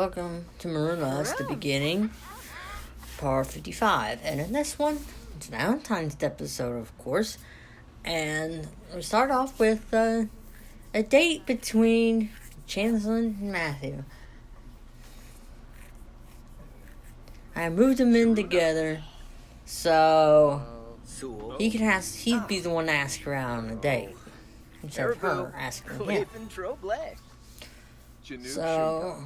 Welcome to Maroon, the beginning, part 55. And in this one, it's Valentine's episode, of course. And we start off with a date between Chancelyn and Matthew. I moved them in together so he'd be the one to ask her out on a date instead of her asking him. So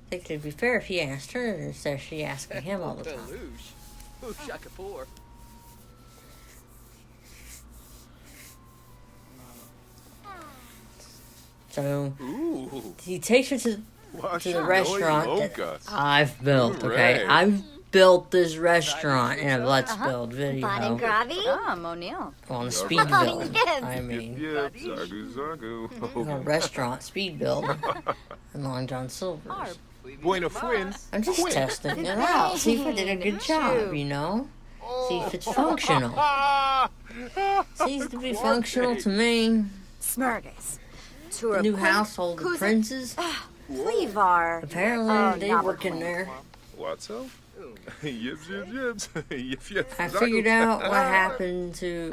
I think it'd be fair if he asked her instead of she asking him all the time. So he takes her to the restaurant that I've built, okay? I've built this restaurant in a Let's Build video. On the speed build, I mean. A restaurant speed build in Long John Silver's. I'm just testing it out. See if I did a good job, you know? See if it's functional. Seems to be functional to me. Smurgas. The new household of princes. Apparently they work in there. What's up? I figured out what happened to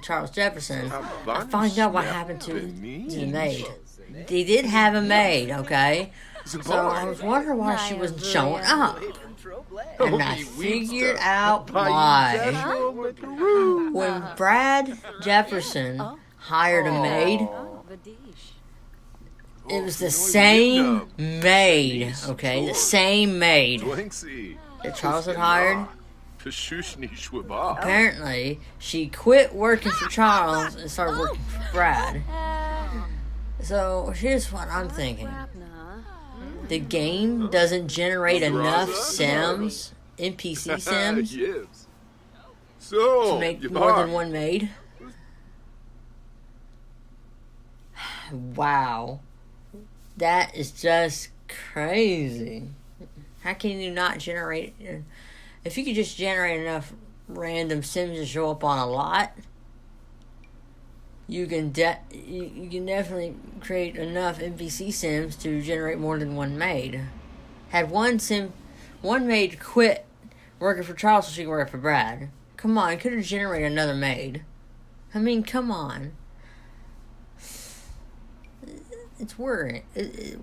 Charles Jefferson. I found out what happened to the maid. They did have a maid, okay? So I was wondering why she wasn't showing up. And I figured out why. When Brad Jefferson hired a maid, it was the same maid, okay? The same maid that Charles had hired. Apparently, she quit working for Charles and started working for Brad. So, here's what I'm thinking. The game doesn't generate enough Sims, NPC Sims, to make more than one maid. Wow. That is just crazy. How can you not generate... If you could just generate enough random Sims to show up on a lot, you can definitely create enough NPC Sims to generate more than one maid. Had one maid quit working for Charles so she could work for Brad. Come on, could have generated another maid. I mean, come on. It's worrying.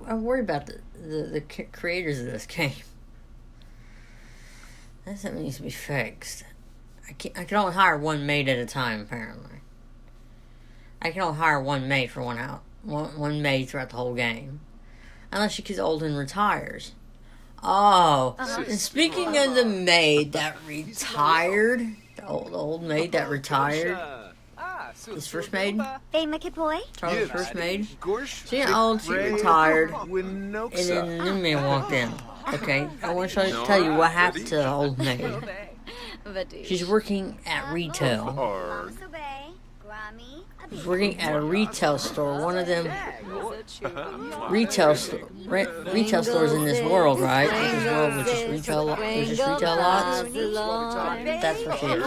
I'm worried about the creators of this game. That's something that needs to be fixed. I can only hire one maid at a time, apparently. I can only hire one maid for one maid throughout the whole game. Unless she gets old and retires. Oh, and speaking of the maid that retired, the old maid that retired, his first maid, Charles' first maid, she retired, and then the new man walked in. Okay, I want to tell you what happened to the old maid. She's working at retail. She's working at a retail store, one of them retail stores in this world, right? This world with just retail lots. That's where she is.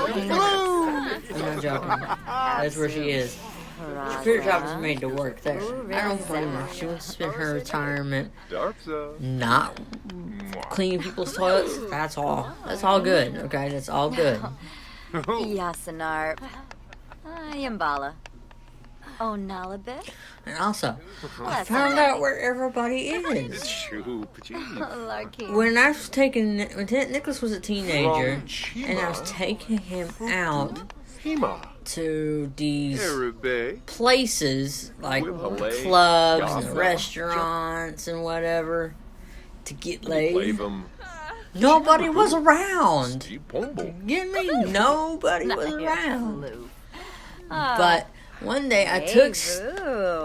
I'm not joking. That's where she is. Her job is made to work there. I don't blame her. She wants to spend her retirement not cleaning people's toilets. That's all. That's all good. Okay, that's all good. Yasanar. Yambala. Oh, Nalabit. And also, I found out where everybody is. When Nicholas was a teenager, and I was taking him out to these places, like clubs and restaurants and whatever, to get laid, nobody was around. Get me? Nobody was around. But one day I took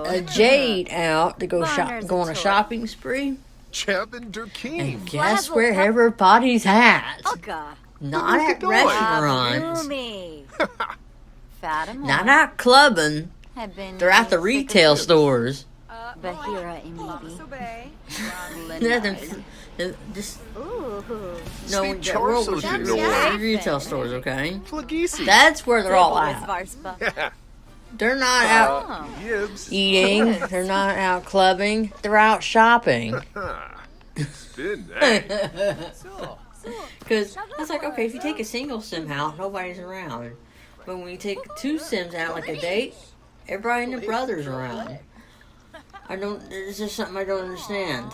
a Jade out to go on a shopping spree. And guess where everybody's at? Not at restaurants. Not out clubbing. They're at the retail stores. Retail stores, okay? That's where they're all at. They're not out eating. They're not out clubbing. They're out shopping. Because it's like, okay, if you take a single sim out, nobody's around. But when you take 2 sims out, like a date, everybody and their brother's around. It's just something I don't understand.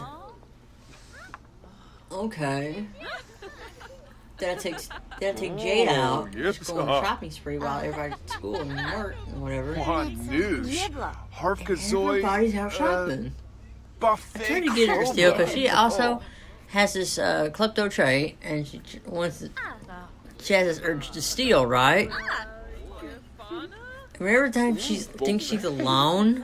Okay. Dad take Jade out. She's going on a shopping spree while everybody's at school and work and whatever. Everybody's out shopping. I tried to get her to steal because she also has this klepto trait and she has this urge to steal, right? And every time she thinks she's alone,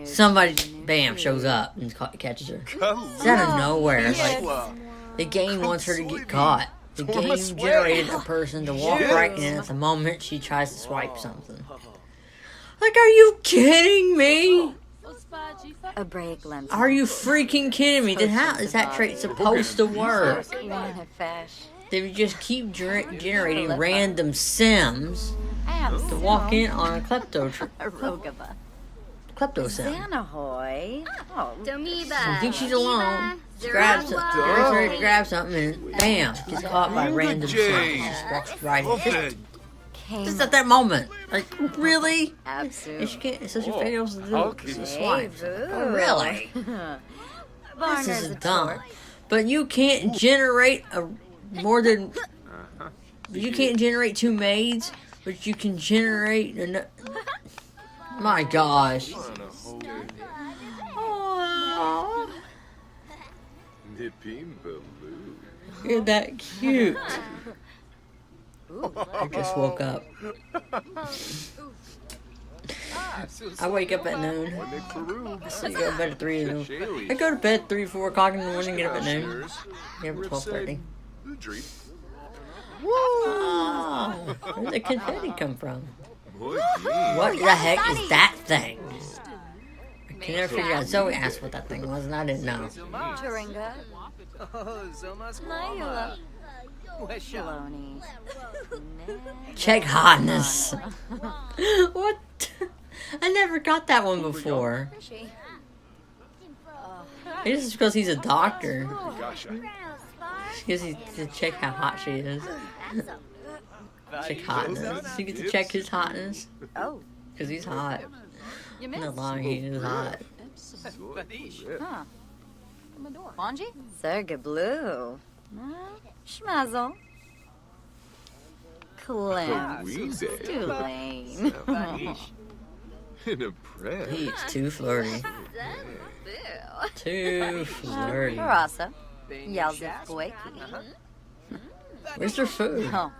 somebody, bam, shows up and catches her. It's out of nowhere. It's like the game wants her to get caught. The game generated a person to walk right in at the moment she tries to swipe something. Like, are you kidding me? Are you freaking kidding me? Then how is that trait supposed to work? They just keep generating random sims to walk in on a klepto sim. I think she's alone. She grabs something and bam, gets caught by random sims. Just walks right in. Just at that moment. Like, really? Absolutely. And she can't, so she fails to do she swipes. Oh, really? This is dumb. But you can't generate you can't generate 2 maids, but you can generate my gosh. Oh. You're that cute. I just woke up. I wake up at noon. I go to bed at 3 in the morning. I go to bed at 3, 4 o'clock in the morning and get up at noon. Get up at 12:30. Whoa! Where'd the confetti come from? What the heck is that thing? I can never figure out. Zoe asked what that thing was and I didn't know. Check hotness. What? I never got that one before. Maybe this is because he's a doctor. She gets to check how hot she is. Check hotness. She gets to check his hotness. Oh. Because he's hot. I'm not lying, he is hot. Huh. Serge Blue. Schmazel. Clem. Tulane. He's too flirty. Too flirty. Rasa. Yalzif Boyki. Where's their food? Oh.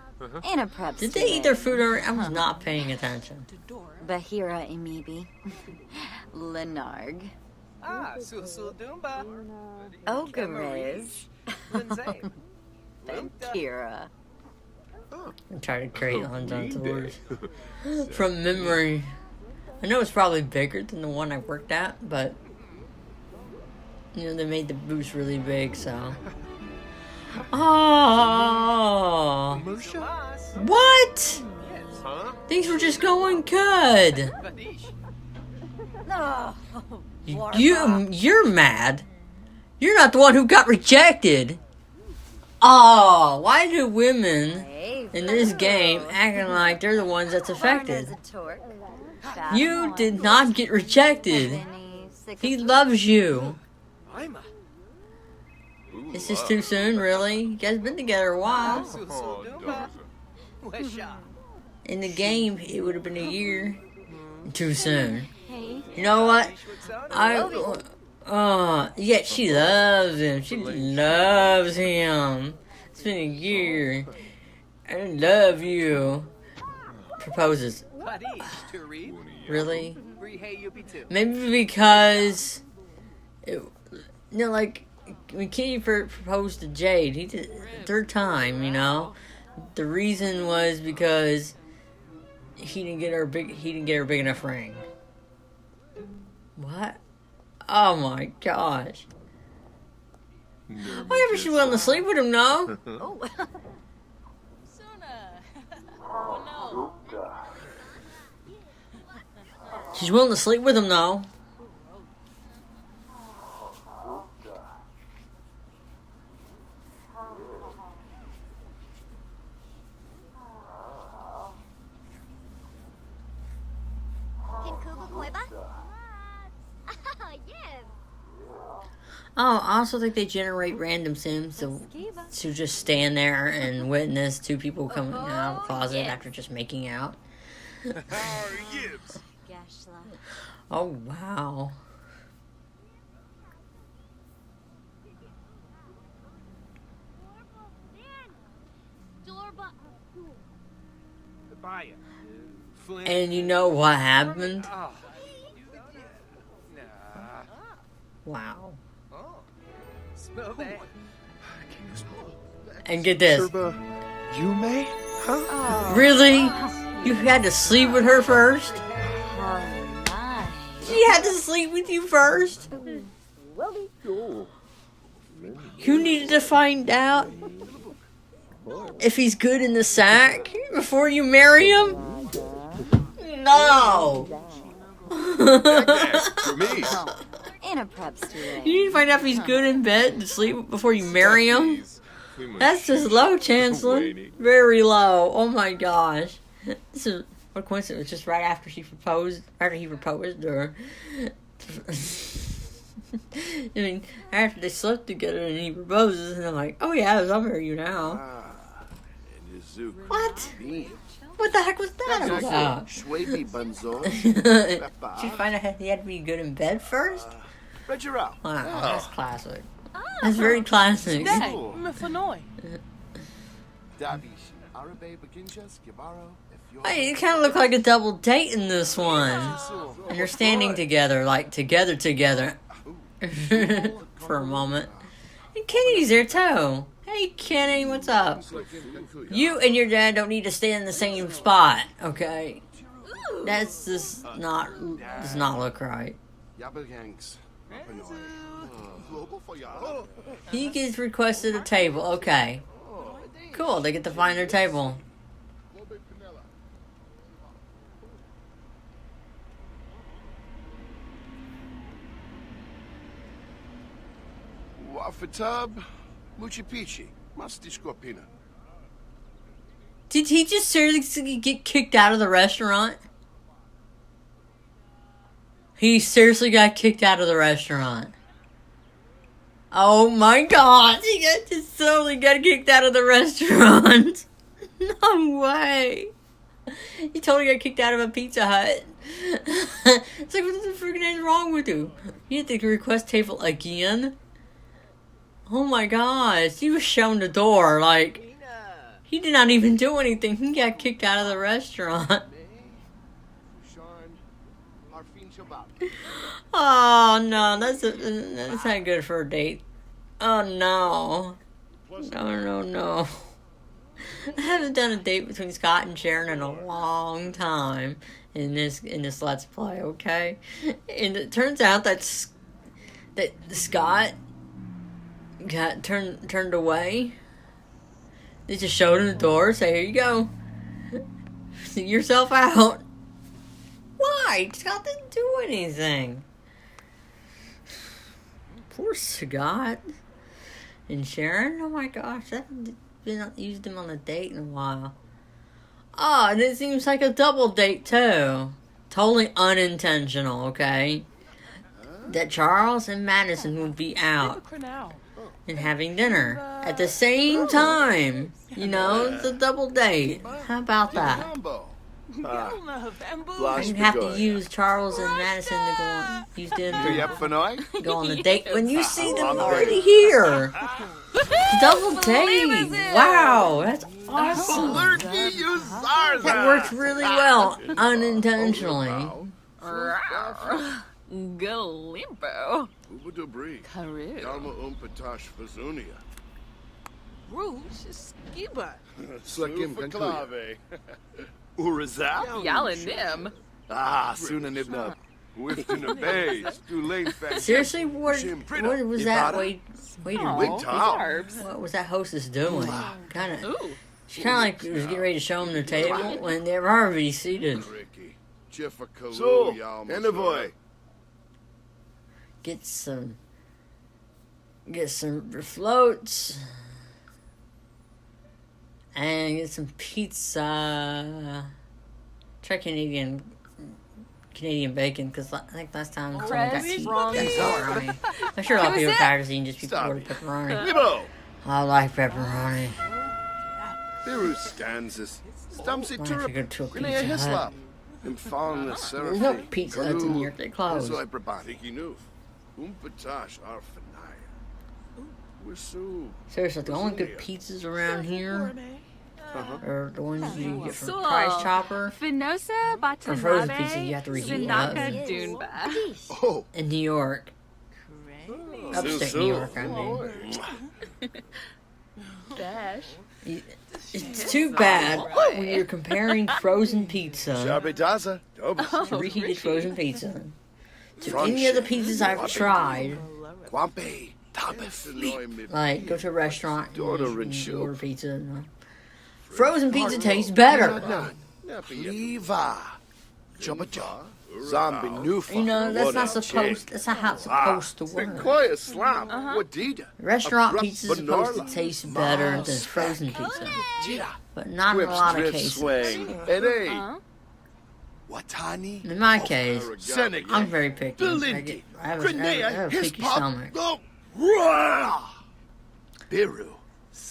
In a prep. Did they eat their food already? I was not paying attention. Bahira Imibi. Lenarg. Ogarez. Kira. I'm trying to create undaunted words. From memory. I know it's probably bigger than the one I worked at, but you know, they made the booth really big, so. Oh. What? Things were just going good. You're mad. You're not the one who got rejected. Oh, why do women in this game acting like they're the ones that's affected? You did not get rejected. He loves you. Is this too soon, really? You guys have been together a while. In the game, it would have been a year. Too soon. You know what? Yet she loves him. She loves him. It's been a year. I love you. Proposes. Really? Maybe because, like, when Kenny proposed to Jade, he did it 3rd time, you know. The reason was because he didn't get her big enough ring. What? Oh my gosh. Why ever she willing to sleep with him, no? She's willing to sleep with him, though. Oh, I also think they generate random sims to just stand there and witness two people coming out of the closet after just making out. Oh, wow. And you know what happened? Wow. And get this. You may? Huh? Really? You had to sleep with her first? She had to sleep with you first? You needed to find out if he's good in the sack before you marry him? No! For me. You need to find out if he's good in bed to sleep before you marry him? That's just low, Chancelyn. Very low. Oh my gosh. This is what coincidence. Just right after she proposed, after he proposed to her. I mean, after they slept together and he proposes, and I'm like, oh yeah, I'll marry you now. What? What the heck was that about? Did you find out he had to be good in bed first? Wow, that's classic. That's very classic. Hey, you kind of look like a double date in this one. And they're standing together, like together, for a moment. And Kenny's there too. Hey Kenny, what's up? You and your dad don't need to stay in the same spot, okay? That's just does not look right. He gets requested a table, okay. Cool, they get to find their table. Wafatab, Muchi Pichi, Masti Scorpina. Did he just seriously get kicked out of the restaurant? He seriously got kicked out of the restaurant. Oh my god, he just totally got kicked out of the restaurant. No way. He totally got kicked out of a Pizza Hut. It's like, what the freaking is wrong with you? You had to request table again? Oh my gosh, he was shown the door, like, he did not even do anything. He got kicked out of the restaurant. Oh no, that's not good for a date. Oh no. No. I haven't done a date between Scott and Sharon in a long time in this Let's Play, okay? And it turns out that Scott got turned away. They just showed him the door, say, here you go. See yourself out. Why? Scott didn't do anything. Poor Scott. And Sharon, oh my gosh, I haven't used him on a date in a while. Oh, and it seems like a double date too. Totally unintentional, okay? That Charles and Madison would be out and having dinner at the same time. You know, it's a double date. How about that? I didn't have to use Charles and Madison to go on the date when you see them already here. Double date. Wow, that's awesome. That worked really well, unintentionally. Galimbo. Karu. Yalma Umpatash Fazunia. Rouge Skiba. Slakim Conclave. Urazap? Yalanim. Ah, Sunanibna. Wiftina Bays. Tulane Fan. Seriously, what was that? Wait Carbs. What was that hostess doing? She kind of like was getting ready to show them their table when they were already seated. So, envoy. Get some floats. And get some pizza. Try Canadian bacon, because I think last time someone got pepperoni. I'm sure a lot of people are tired of eating just people order pepperoni. Libo. I like pepperoni. Biru Stanzas. Stumsy Why don't you go Turp. to a Renee Pizza Hut? Hislop. Infalna There's no Seraphi. Pizza Huts in New York. They closed. So Brabant. Ikinuf. Umpatash Arfanaya. Wisu. Seriously, the only good pizzas around here are the ones you get from So, Price Chopper. Finosa Or frozen Batanabe. pizza you have to reheat in Sinaka the oven. Dunba. Oh. In New York. Upstate New York, I mean. Dash. It's too bad when you're comparing frozen pizza Shabitaza. to reheated frozen pizza to any of the pizzas I've tried. Guampe. Tabefli. Like, go to a restaurant Order and and you order soup. pizza. Frozen pizza tastes better. Liva. Jabba. Zombie Newfa. You know, that's not supposed. That's not how it's supposed to work. Quiet slap. Wadida. Restaurant Abrupt pizza is supposed to Banarla. taste better than frozen pizza, Jira. but not in a lot of Drift cases. swing. Ere. Watani. In my case, Senegal. I'm very picky. I have a picky stomach, Biru.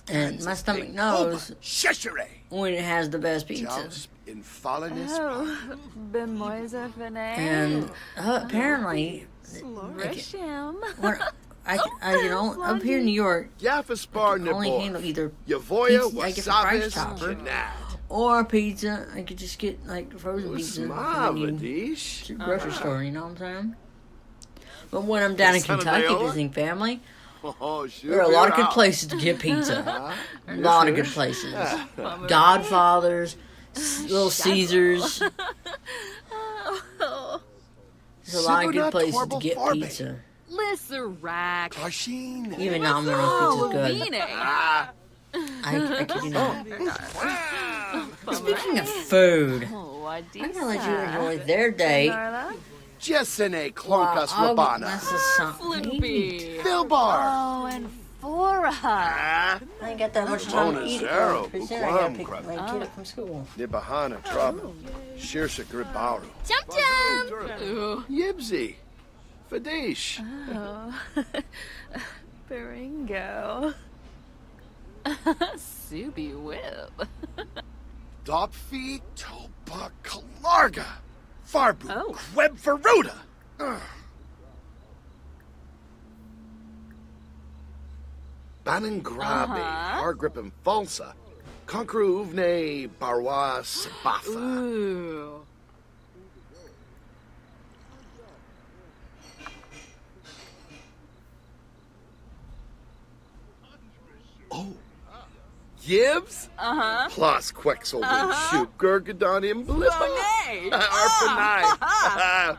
and my stomach knows Sheshere. when it has the best pizza. Joust in Fallenis. Bemoisa Fene. And apparently, Risham. when up here in New York, Yafaspar I can only Nebo. handle either Yavoya pizza I get from Price Wasabis. Chopper Janad. or pizza. I could just get like frozen pizza from Smavadish. the grocery store. You know what I'm saying? But when I'm down in Son of Kentucky Iowa? visiting family, Oh, sure. there are a lot of good places to get pizza. A lot of good places. Godfather's, Little Caesars. There's a lot of good places to get pizza. Lisserac. Tashin. Even Domino's pizza's good. Vine. I kid you not. Speaking of food, Oh, I'm gonna let you enjoy their day. Jessene Clonkas Rabana. That's a something. Flippy. Filbar. Oh, and Fora. Ah. I ain't got that much time to eat it. Bonus Pretty soon I arrow, gotta pick Buquam my kid up from school. Nibahana Trouble. Shirsa Gribaru. Jump, jump. Ooh. Yibsy. Fadish. Oh. Baringo. Subi Whip. Dopfi Toba Kalarga. Farbu. Oh. Queb Faruda. Banangrabe. Hargrip and Falsa. Conqueruvne Barwa Sabafa. Ooh. Oh. Yibs? Plus Quexel Shoot Gurgadonium Blippa. Monet. Arpanai.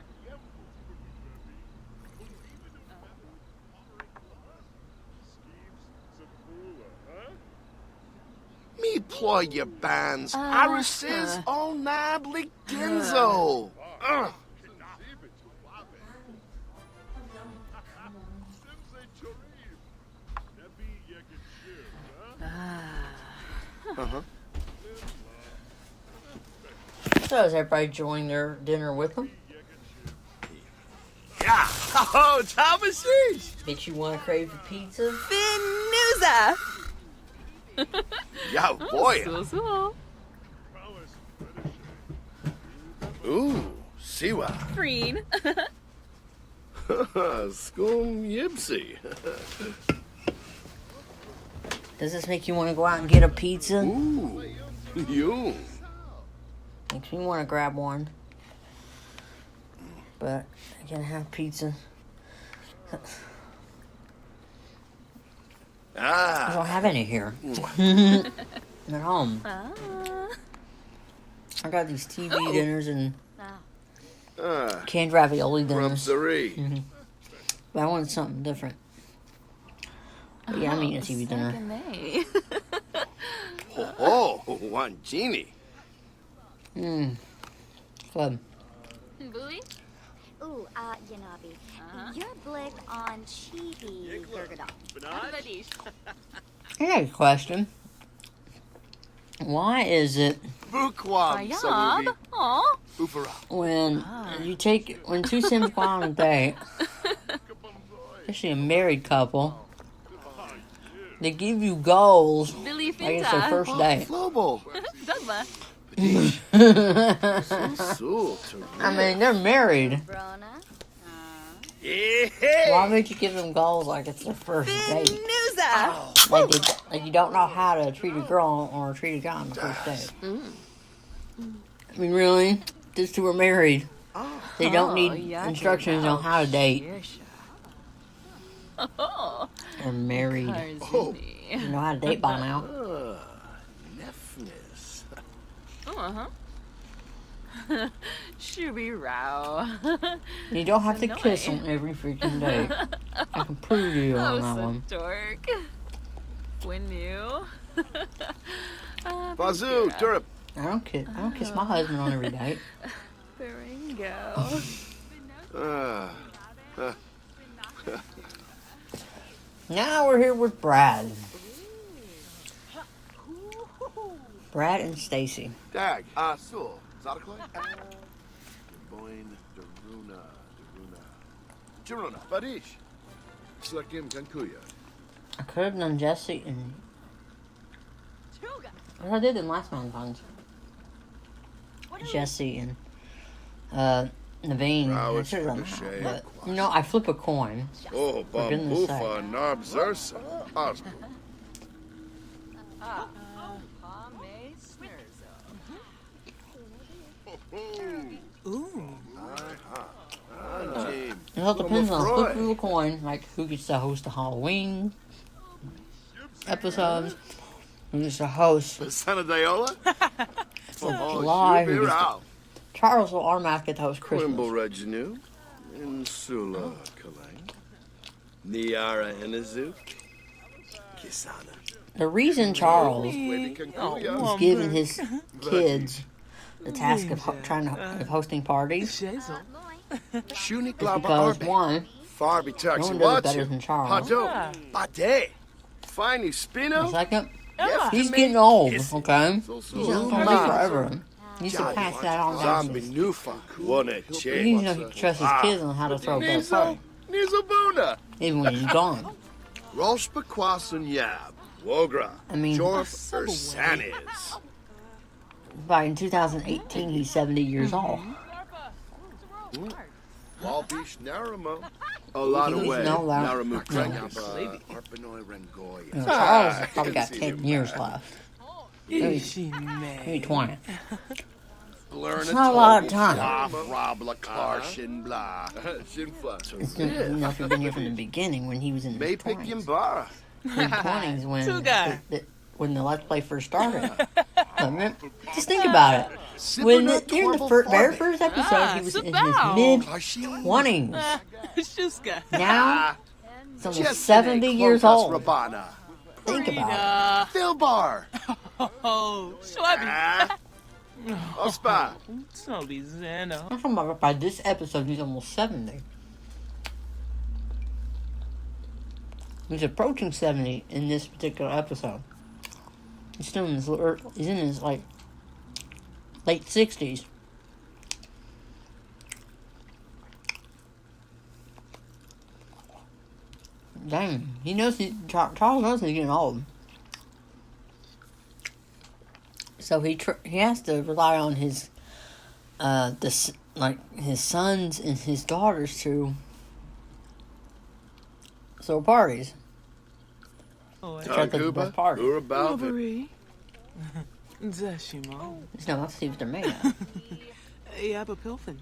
Me ploy your bands. Aruses all nably ginzo. So is everybody enjoying their dinner with them? Yeah. Oh, Thomases. Makes you want to crave the pizza? Finusa. Yeah, boy. So. Ooh, Siwa. Green. Skum Yipsy. Does this make you want to go out and get a pizza? Ooh, you. Makes me want to grab one. But I can't have pizza. I don't have any here. At home. I got these TV dinners and canned ravioli dinners. Rumsari. But I wanted something different. But yeah, I'm eating a TV dinner. Oh, one genie. Club. Booey? Ooh, Yanabi. You're blick on Chibi Gurgadon. Badish. I got a question. Why is it Bukwam, Ayab. Salubi. Aw. Ufara. when two Sims go on a date, especially a married couple, they give you goals Billy like it's their Finta. first date. Flobo. Dogma. So, I mean, they're married. Brona. Why would you give them goals like it's their first date? Nusa. Like you don't know how to treat a girl or treat a guy on the first date. I mean, really? These two are married. They don't need instructions on how to date. Oh. They're married. You know how to date by now. Neffness. Uh-huh. Shooby row. You don't have to kiss on every freaking date. I can prove to you Oh, on that so one. dork. When you. Bazoo, Turip. I don't kiss my husband on every date. Baringo. Now we're here with Brad. Brad and Stacy. Dag. So. Zadaklai? Boin, Daruna. Badish. Slakim Kankuya. I could have done Jesse and... I did in last Valentine's. Jesse and Naveen. I should have done that. But, you know, I flip a coin. Oh, For goodness sake. Bambufa, Narb Zersa. Osmo. It all depends on flip of a coin, like who gets to host the Halloween episodes, who gets to host Sana Diola? July, who gets to, Charles will automatically get to host Quimble Christmas. Reginu. Insula Kalang. Niara Inazu. Kisana. The reason Charles Kankuya. is giving his kids the task of of hosting parties is Shuni because Glaba one, Farby no Taxi one does it better Watcher. than Charles. Hado. Bade. Finey The Spino. second, Yes, he's to getting me. old, Yes. okay? He's not going to live forever. He needs to pass that on down to Zombie his... Nufa. One at He needs Che. to know he can trust his kids on how to throw a better party, Nizabuna. even when he's gone. Roshpa Kwasun Yab. Wogra. I mean, Jorf Ursanis. by in 2018, he's 70 years old. Walbish Naramo. A lot of He's way. no loud. Naramu No. Krangapa. Arpanoy Rangoya. You know, Charles has probably got 10 years left. Maybe 20. It's not a lot of time. Rob Lakar Shin Blah. Shinfla. It's, you know, if you've been here from the beginning, when he was in May his pick 20s. Yimbara. Mid-20s Tuga. when the Let's Play first started. I mean, just think about it. During the very first episode, he was in his mid-20s. Shuska. Now, he's almost 70 years old. Rabana. Think about Philbar. Oh, Schwabi. Ospa. So be Zeno. it. I'm talking about by this episode, he's almost 70. He's approaching 70 in this particular episode. He's still in his, he's in his, like, late 60s. Dang, he knows Charles knows he's getting old. So he has to rely on his his sons and his daughters to throw parties. Oh, Try to the best party. Robbery. Zashimo. It's not to see what they're made of. Yabba Pilfin.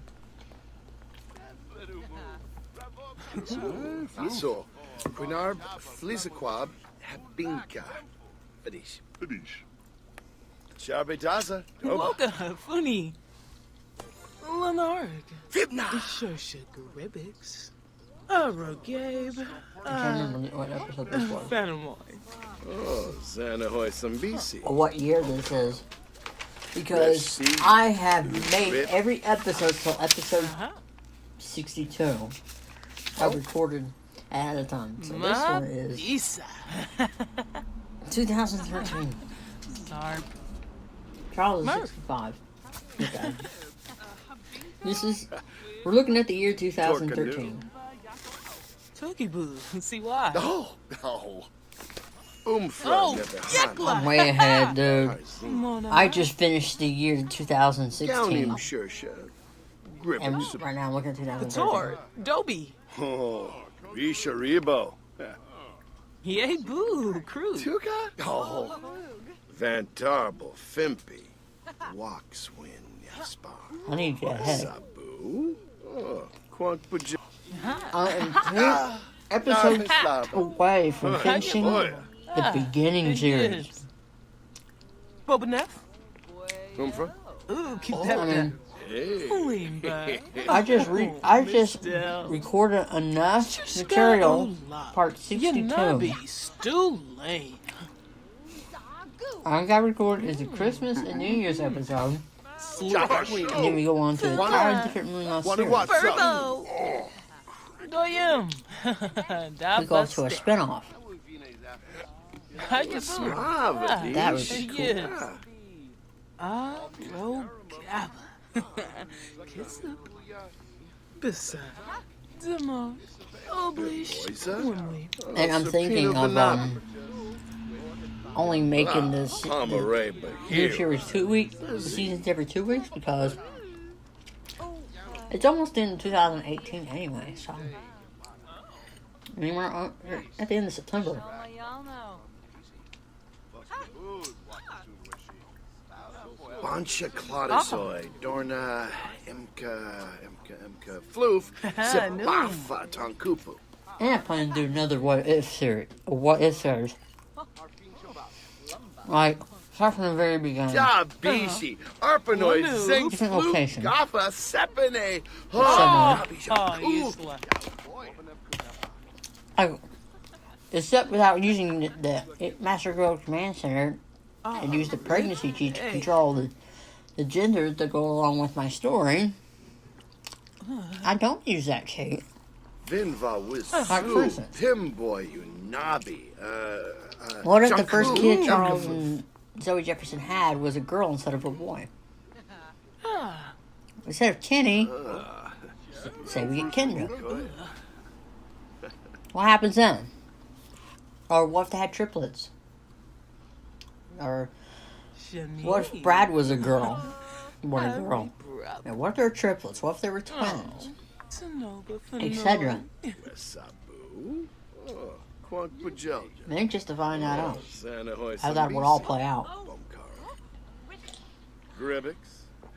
So, Quinarb Flizaquab Habinka. Fadish. Sharbe Daza. Woka Funny. Lenarg. Fibna. Shosha Garibics. Gabe. I can't remember what episode this was. Fanamoy. Oh, Zanahoy Sambisi. Or what year this is. because See? I have made Rip. every episode till episode Uh-huh. 62. I recorded ahead of time. So this one is Isa. 2013. Tarp. Charles is Murph. 65. Okay. We're looking at the year 2013. Turkey boo. See why? Oh, no. Umfra Oh, never Yakla. I'm way ahead, dude. Come on now. I just finished the year 2016. Gownim Shersha. And Gribbons. right now I'm looking at 2013. Tor. Dobie. Oh, Risha Rebo. Yay boo. Crew. Tuka? Oh. Van Tarble, Fimpy. Waxwin, Yaspar. I need to get ahead. Sabu. Oh, Quant Puja. I am 2 episodes away from finishing the beginning series. Boba Neff. Umfra? Ooh, keep I that mean, down. Hey. Lean back. I just recorded enough material, part 62. Yanabi. Stu Lane. I got recorded is the Christmas and New Year's episode, Josh. and then we go on to the entire different Moonlight Wanna series. watch something? Burbo. Doyum. We go to a spinoff. How you Suave, That was Dish. cool. Arogaba. Kiss up. Beside. Demo. Oblish. Boysa? Winley. And I'm thinking of only making this Pomeray, but new here. series 2 weeks, the seasons every 2 weeks, because it's almost in 2018 anyway. So I mean, we're at the end of September. Bansha Claudisoy, Dorna, Imka, Floof, Zipafa, Tonkupu. And I plan to do another what if series. Like, start from the very beginning. Da Bishi, Arpanoid, Zink, Different Floof, location. Gaffa, Sepine. Somewhere. Oh, you slut. Like, except without using the Master Girl Command Center and use the pregnancy key to control the genders that go along with my story. I don't use that key. Vinva with Like, for Sue, instance. Timboy, Unabi, What if the first kid Junku. Charles and Zoe Jefferson had was a girl instead of a boy? Instead of Kenny, say we get Kendra. What happens then? Or what if they had triplets? Or what if Brad was a girl? What a girl. And what if they were triplets? What if they were twins? Etc. Sabu, Quant Pujel, Then just to find that out. Santa Hoy, How that would all play out. Bumkara, Gribbix,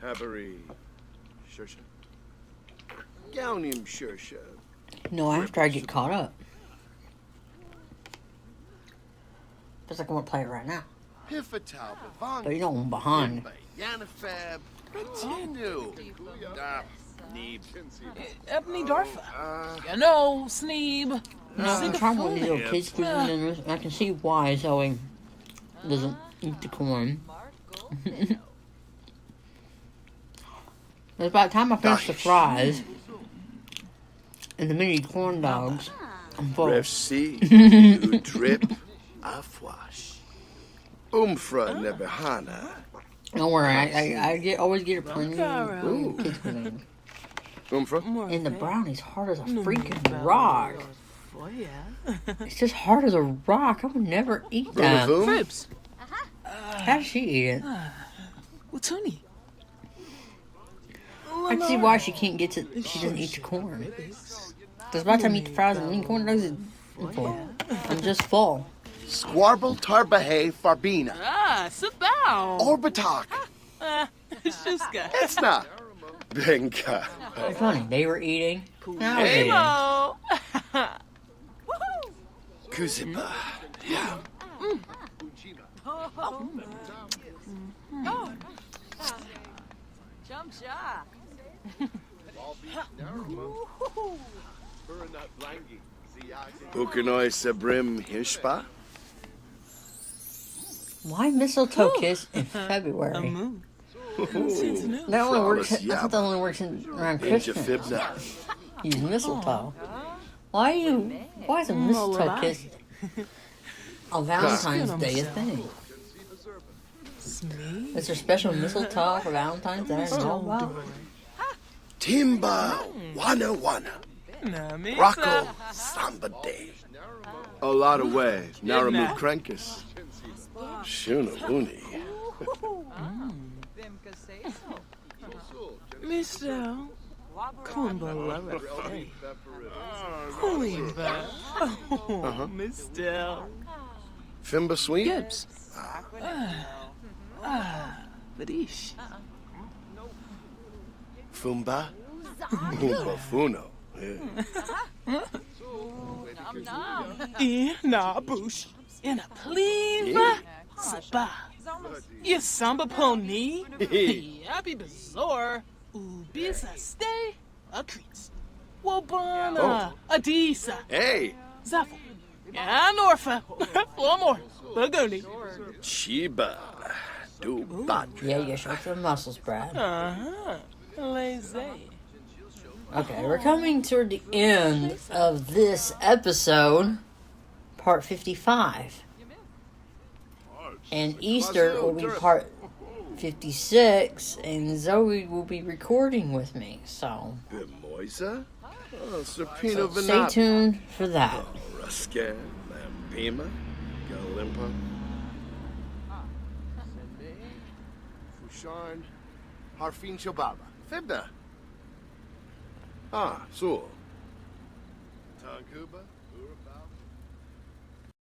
Habari, Shersha, Gownim Shersha, No, after I get caught up. Feels like I want to play it right now. Pifatal, Bavang, But you know I'm behind. Yanifab, Continue, Neeb, Ebony Darfa. You know, Sneeb. No, I'm trying to these little kids food and this, and I can see why Zoe doesn't eat the corn. But by the time I finish the fries and the mini corn dogs, I'm full. Ref C, U Drip, Afwash, Umfra Nebehana, Don't worry, I always get a plenty Ooh. of kids food. Umfra, And the brownie's hard as a freaking rock. Oh, yeah. It's just hard as a rock. I would never eat that. Brunavum, Cribs. How does she eat it? What's honey? I can see why she can't get to. She doesn't eat the corn. Because by the time I eat the fries and eat corn dogs, I'm full. I'm just full. Squarble Tarbahe Farbina, Ah, sit down. Orbitak, It's just got. it's not Benka, It's funny. They were eating. And I was eating. Hello. Kuziba, yeah, Jump shot. Ukanoi Sabrim Hishpa, Why mistletoe kiss in February? Moon. That only works. I thought that only works around Inja Christmas. fibna. Use mistletoe. Why is a mistletoe kiss on Valentine's Day a thing? Is there special mistletoe for Valentine's Day? I don't know about. Timba wana wana. Rocco Samba Day. A lot of way. Naramu Krenkus. Shuna Uni. Michelle. Kumba Kulimba. Oh, Michelle. Fimba Sweet? Gibbs. Badish. Fumba? Fumba Funo. Na bush. In a pleva. Saba. You samba pony. Happy bizarre. Ubisa stay. A crease. Wabana. Adisa. Hey! Zaffle. Yeah, Norfa. One more. Bagoni. Chiba. Dubat. Yeah, you show some muscles, Brad. Lazy. Okay, we're coming toward the end of this episode, part 55. And Easter will be part 56, and Zoe will be recording with me, so Bimoisa? Serpino stay tuned for that. Ruske, Lampima, Galimpa. Fusharn, Harfin Shobaba. Fibna. Ah, Sul. Tankuba, Uraba.